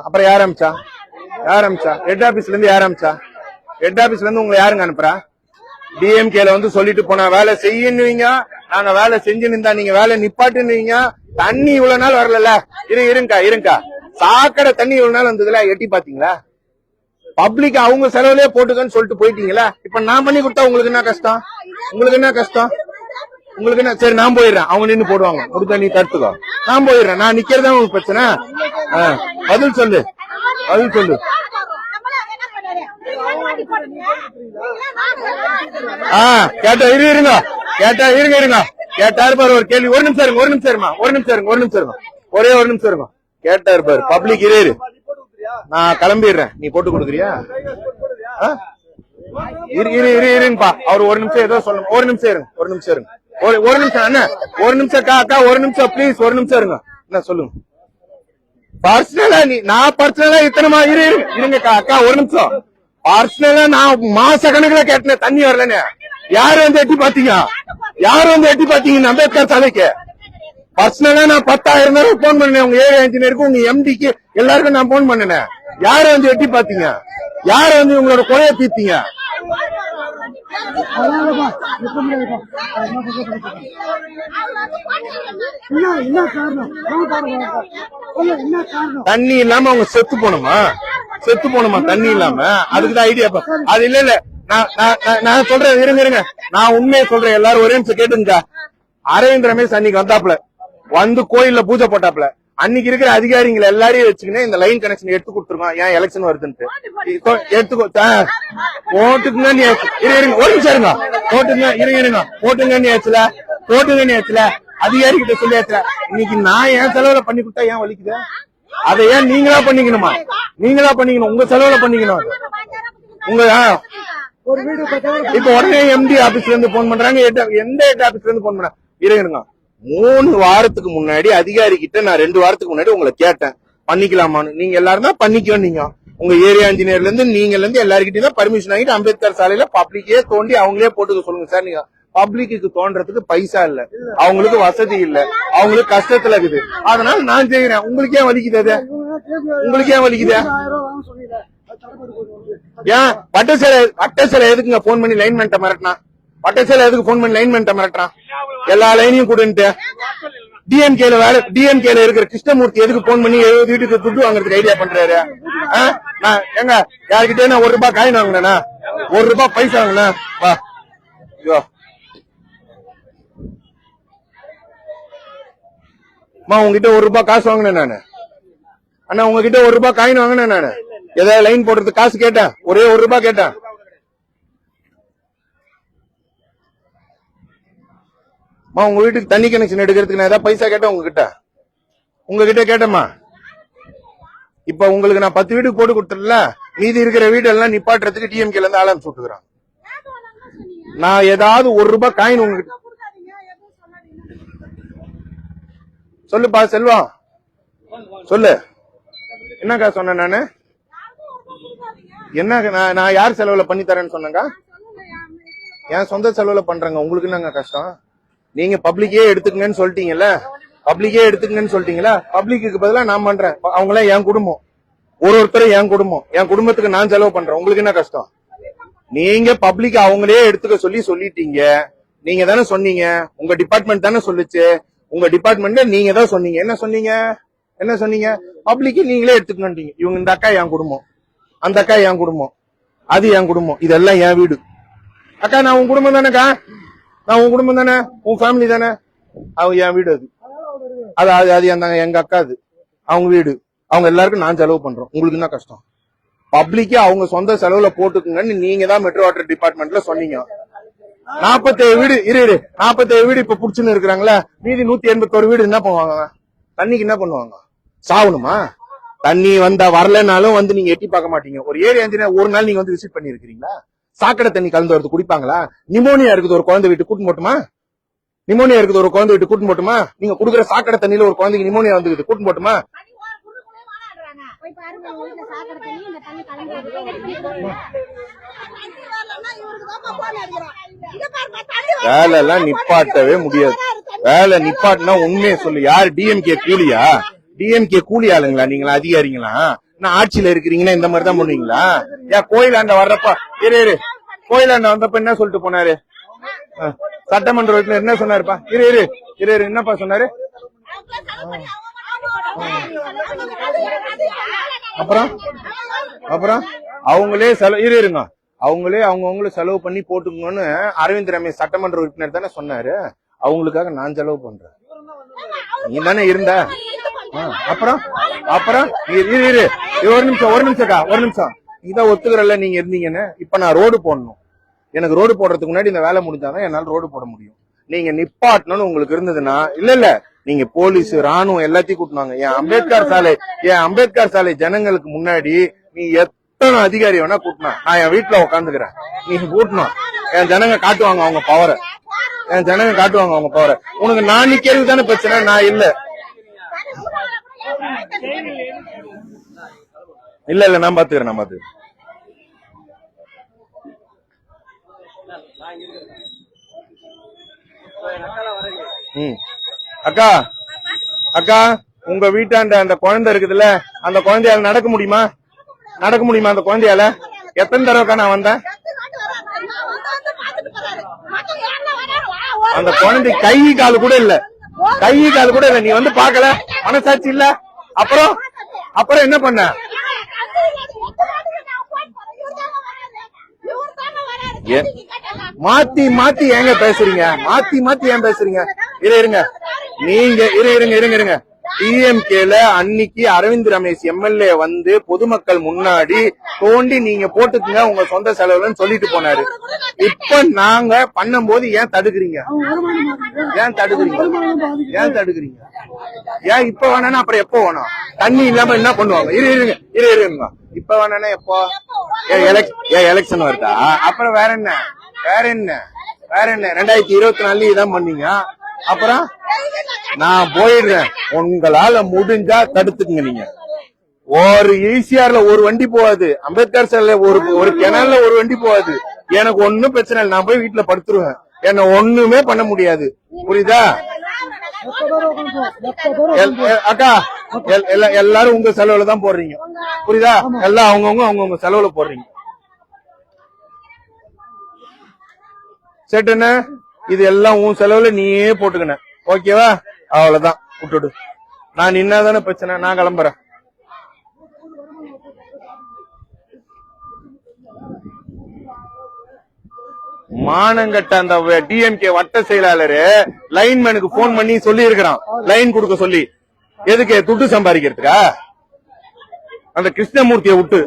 அப்புறம் யார் அமிச்சா? ஹெட் ஆபீஸ்ல இருந்து யார் அமிச்சா? ஹெட் ஆபீஸ்ல இருந்து உங்களை யாருங்க அனுப்புறா? டிஎம்கேல வந்து சொல்லிட்டு போனா வேலை செய்யுவீங்க, நாங்க வேலை செஞ்சுன்னு நீங்க வேலை நிப்பாட்டுவீங்க. தண்ணி இவ்வளவு நாள் வரல. இருங்கக்கா சாக்கடை தண்ணி இவ்வளவு நாள் வந்ததுல எட்டி பாத்தீங்களா? பப்ளிக் அவங்க செலவுலயே போட்டுக்கன்னு சொல்லிட்டு போயிட்டீங்களா? இப்ப நான் பண்ணி கொடுத்தா உங்களுக்கு என்ன கஷ்டம்? உங்களுக்கு என்ன? சரி நான் போயிடுறேன், அவங்க நின்று போடுவாங்க, கொடுத்தா நீ தடுத்துக்கோ. நான் போயிடுறேன், நான் நிக்கிறதா உங்களுக்கு பிரச்சனை? பதில் சொல்லு. கேட்டா இருங்க கேட்டாரு பாரு ஒரு கேள்வி. ஒரு நிமிஷம் இருங்க. ஒரே ஒரு நிமிஷம் இருங்க. கேட்டாரு பாரு பப்ளிக் இரு, நான் கிளம்பிடுறேன், நீ போட்டு கொடுக்குறியா? இருங்கப்பா, அவர் ஒரு நிமிஷம் ஏதோ சொல்லணும். ஒரு நிமிஷம் இருங்க அண்ணா, ஒரு நிமிஷம் அக்கா, ஒரு நிமிஷம் பிளீஸ், ஒரு நிமிஷம் இருங்க. என்ன சொல்லுங்க பர்சனலா? நான் பர்சனலா இத்தனை இருங்கக்கா அக்கா, ஒரு நிமிஷம். பர்சனலா நான் மாச கணக்குல கேட்டேன், தண்ணி வரலன்னு. யாரு வந்து எட்டி பாத்தீங்க அம்பேத்கர் சாலைக்கு? பர்சனலா நான் 10,000 தடவை போன் பண்ணேன், உங்க ஏரியா இன்ஜினியருக்கு, உங்க எம்டிக்கு, எல்லாருக்கும் நான் போன் பண்ணினேன். யாரு வந்து எட்டி பாத்தீங்க? யாரு வந்து உங்களோட கொலையை தீர்த்தீங்க? தண்ணி இல்லாம அவங்க செத்து போனோமா? தண்ணி இல்லாம? அதுக்குதான் ஐடியா. அது இல்ல நான் சொல்றேன், இருங்க, நான் உண்மையை சொல்றேன். எல்லாரும் ஒரே நிமிஷம் கேட்டுங்க. அரவிந்த் ரமேஷ் அன்னைக்கு வந்தாப்புல, வந்து கோயில்ல பூஜை போட்டாப்புல. அன்னைக்கு இருக்கிற அதிகாரிகளை எல்லாரையும் வச்சுக்கினே இந்த லைன் கனெக்ஷன் எடுத்து கொடுத்துருக்கோம். ஏன் எலெக்ஷன் வருதுன்ட்டு எடுத்துக்கோ, போட்டுக்குங்க. நீ ஒரு நிமிஷம் இருங்க, போட்டுங்க நீ ஆச்சுல அதிகாரி கிட்ட சொல்லி ஆச்சுல. இன்னைக்கு நான் என் செலவுல பண்ணி கொடுத்தா ஏன் வலிக்குது? அதை ஏன் நீங்களா பண்ணிக்கணுமா? உங்க செலவுல பண்ணிக்கணும். உங்க இப்ப உடனே எம்டி ஆபீஸ்ல இருந்து போன் பண்றாங்க. எந்த ஹெட் ஆபீஸ்ல இருந்து போன் பண்றாங்க? இருங்க, 3 வாரத்துக்கு முன்னாடி அதிகாரி கிட்ட நான் 2 வாரத்துக்கு முன்னாடி உங்களை கேட்டேன், பண்ணிக்கலாமான்னு. நீங்க எல்லாரும் தான் பண்ணிக்கணும். நீங்க உங்க ஏரியா இன்ஜினியர்ல இருந்து நீங்கல இருந்து எல்லாருக்கிட்டையும் தான் பர்மிஷன் வாங்கிட்டு அம்பேத்கர் சாலையில பப்ளிக்கே தோண்டி அவங்களே போட்டுக்க சொல்லுங்க சார். நீங்க பப்ளிக்கு தோன்றதுக்கு பைசா இல்ல, அவங்களுக்கு வசதி இல்ல, அவங்களுக்கு கஷ்டத்துல இருக்குது. அதனால நான் செய்யறேன். உங்களுக்கு ஏன் வலிக்குது? ஏன் பட்டசேலை எதுக்குங்க போன் பண்ணி லைன்மென்ட்ட மிரட்டினா? எல்லா லைனையும் கொடுன்ட்டு டிஎம்கேல இருக்கிற கிருஷ்ணமூர்த்தி எதுக்கு போன் பண்ணி 70 வீட்டுக்கு துட்டு வாங்குறதுக்கு ஐடியா பண்றாரு? எங்க யாருக்கிட்டே நான் 1 ரூபாய் காயின் வாங்கினா, 1 ரூபாய் பைசா வாங்கினா? உங்ககிட்ட 1 ரூபாய் காசு வாங்கினேன் நானு. அண்ணா உங்ககிட்ட 1 ரூபாய் காயின் வாங்கினேன் நானு. ஏதாவது லைன் போடுறதுக்கு காசு கேட்டேன், ஒரே 1 ரூபாய் கேட்டேன். உங்க வீட்டுக்கு தண்ணி கனெக்ஷன் எடுக்கிறதுக்கு நான் ஏதாவது பைசா கேட்டேன் உங்ககிட்ட கேட்டேம்மா. இப்ப உங்களுக்கு நான் 10 வீட்டுக்கு போட்டு கொடுத்துடல, மீதி இருக்கிற வீடு எல்லாம் நிப்பாட்டுறதுக்கு டிஎம்கேல இருந்து ஆளாம் சுட்டுக்கிறான். நான் ஏதாவது 1 ரூபாய் காயின் உங்ககிட்ட சொல்லுப்பா செல்வம், சொல்லு. என்னக்கா சொன்னேன் நானு? என்ன நான் யார் செலவுல பண்ணி தரேன்னு சொன்னேங்க? என் சொந்த செலவுல பண்றேங்க. உங்களுக்கு என்னங்க கஷ்டம்? நீங்க பப்ளிக்கே எடுத்துக்கங்கன்னு சொல்லிட்டீங்கல்ல, பப்ளிக்கு பதிலா நான் பண்றேன். அவங்க எல்லாம் என் குடும்பம், ஒருத்தரும் என் குடும்பத்துக்கு நான் செலவு பண்றேன். உங்களுக்கு என்ன கஷ்டம்? நீங்க பப்ளிக் அவங்களே எடுத்துக்க சொல்லிட்டீங்க. நீங்க தானே சொன்னீங்க, உங்க டிபார்ட்மெண்ட் தானே சொல்லுச்சு. உங்க டிபார்ட்மெண்ட்ல நீங்க தான் சொன்னீங்க. என்ன சொன்னீங்க? பப்ளிக்கு நீங்களே எடுத்துக்கணும்ட்டீங்க. இவங்க இந்த அக்கா என் குடும்பம், அந்த அக்கா என் குடும்பம், அது என் குடும்பம், இதெல்லாம் என் வீடு. அக்கா நான் உன் குடும்பம் தானேக்கா, உன் ஃபேமிலி தானே, அவங்க என் வீடு. அது எங்க அக்கா, அது அவங்க வீடு. அவங்க எல்லாருக்கும் நான் செலவு பண்றோம். உங்களுக்கு என்ன கஷ்டம்? பப்ளிக்கே அவங்க சொந்த செலவுல போட்டுக்குங்கன்னு நீங்க தான் மெட்ரோ வாட்டர் டிபார்ட்மெண்ட்ல சொன்னீங்க. 47 வீடு 47 வீடு இப்ப புடிச்சுன்னு இருக்கிறாங்களா? மீதி 181 வீடு என்ன பண்ணுவாங்க? தண்ணிக்கு என்ன பண்ணுவாங்க? சாவணுமா? தண்ணி வந்தா வரலனாலும் வந்து நீங்க எட்டி பார்க்க மாட்டீங்க. ஒரு ஏரியா இன்ஜினியர் ஒரு நாள் நீங்க வந்து விசிட் பண்ணி இருக்கிறீங்களா? சாக்கடை தண்ணி கலந்து வரது குடிப்பாங்களா? நிமோனியா இருக்குது ஒரு குழந்தை வீட்டு கூட்டு போட்டுமா? நீங்க குடுக்குற சாக்கடை தண்ணியில ஒரு குழந்தைக்கு நிமோனியா வந்து கூட்டு போட்டுமா? வேலை எல்லாம் நிப்பாட்டவே முடியாது. வேலை நிப்பாட்டினா உண்மையை சொல்லு. யாரு டிஎம்கே கூலியா? டிஎம்கே கூலி ஆளுங்களா நீங்களா? அதிகாரிங்களா? நான் ஆட்சியில இருக்கிறீங்கன்னா இந்த மாதிரி தான் பண்ணுவீங்களா? ஏன் கோயிலாண்ட வர்றப்ப இரு கோயிலாண்ட வந்தப்ப என்ன சொல்லிட்டு போனாரு? சட்டமன்ற உறுப்பினர் என்ன சொன்னாருப்பா? இரு என்னப்பா சொன்னாரு? அப்புறம் அவங்களே செலவு இருங்க, அவங்களே அவங்கவுங்களும் செலவு பண்ணி போட்டுக்கணும்னு அரவிந்த் ரமேஷ் சட்டமன்ற உறுப்பினர் தானே சொன்னாரு. அவங்களுக்காக நான் செலவு பண்றேன். நீ தானே இருந்த. அப்புறம் இரு ஒரு நிமிஷம் இதான் ஒத்துக்கிறல்ல நீங்க இருந்தீங்கன்னு. இப்ப நான் ரோடு போடணும். எனக்கு ரோடு போடுறதுக்கு முன்னாடி இந்த வேலை முடிஞ்சாதான் என்னால ரோடு போட முடியும். நீங்க நிப்பாட்டணும்னு உங்களுக்கு இருந்ததுன்னா இல்ல நீங்க போலீஸ் ராணுவம் எல்லாத்தையும் கூட்டினாங்க. என் அம்பேத்கர் சாலை ஜனங்களுக்கு முன்னாடி நீ எத்தனை அதிகாரி வேணா கூட்டினா நான் என் வீட்டுல உட்காந்துக்கிறேன். நீங்க கூட்டணும். என் ஜனங்க காட்டுவாங்க அவங்க பவரை. உனக்கு நான் நிக்கிறது தானே பிரச்சனை, நான் இல்ல நான் பாத்துக்கிறேன். அக்கா உங்க வீட்டாண்ட அந்த குழந்தை இருக்குதுல்ல, அந்த குழந்தையால நடக்க முடியுமா? அந்த குழந்தையால எத்தனை தடவைக்கா நான் வந்தேன்? அந்த குழந்தை கை கால் கூட இல்ல. நீ வந்து பாக்கல, மனசாட்சி இல்ல. அப்புறம் என்ன பண்ண? மாத்தி ஏங்க பேசுறீங்க? ஏன் பேசுறீங்க? இருங்க டிஎம்கேல அன்னைக்கு அரவிந்த் ரமேஷ் எம்எல்ஏ வந்து பொதுமக்கள் முன்னாடி தோண்டி நீங்க போட்டுக்குங்க உங்க சொந்த செலவுலன்னு சொல்லிட்டு போனாரு. இப்ப நாங்க பண்ணும் போது ஏன் தடுக்கிறீங்க? ஏன் இப்ப வேணா அப்புறம் எப்போ வேணும்? தண்ணி இல்லாம என்ன பண்ணுவாங்க? இருங்க இப்ப வேணா எப்போ? எலெக்ஷன் வருதா? அப்புறம் வேற என்ன 2024 இதான் பண்ணீங்க. அப்புறம் நான் போயிடுறேன். உங்களால முடிஞ்சா தடுத்துக்குங்க. நீங்க ஒரு ஈசிஆர்ல ஒரு வண்டி போகாது, அம்பேத்கர் சாலையில ஒரு கிணறுல ஒரு வண்டி போகாது. எனக்கு ஒண்ணும் பிரச்சனை இல்லை. நான் போய் வீட்டுல படுத்துருவேன். என்ன ஒண்ணுமே பண்ண முடியாது. புரியுதா அக்கா? எல்லாரும் உங்க செலவுல தான் போடுறீங்க. புரியுதா? எல்லாம் அவங்கவுங்க செலவுல போடுறீங்க. சேட்டுன்னு இது எல்லாம் உன் செலவுல நீயே போட்டுக்கின. ஓகேவா? அவ்வளவுதான், விட்டுடு. நான் நின்னாதானே பிரச்சனை. நான் கிளம்புறேன். மானங்கட்ட அந்த டிஎம்கே வட்ட செயலாளரு லைன்மேனுக்கு போன் பண்ணி சொல்லி இருக்கிறான், லைன் கொடுக்க சொல்லி. எதுக்கு? துட்டு சம்பாதிக்கிறதுக்கா? அந்த கிருஷ்ணமூர்த்தியை விட்டு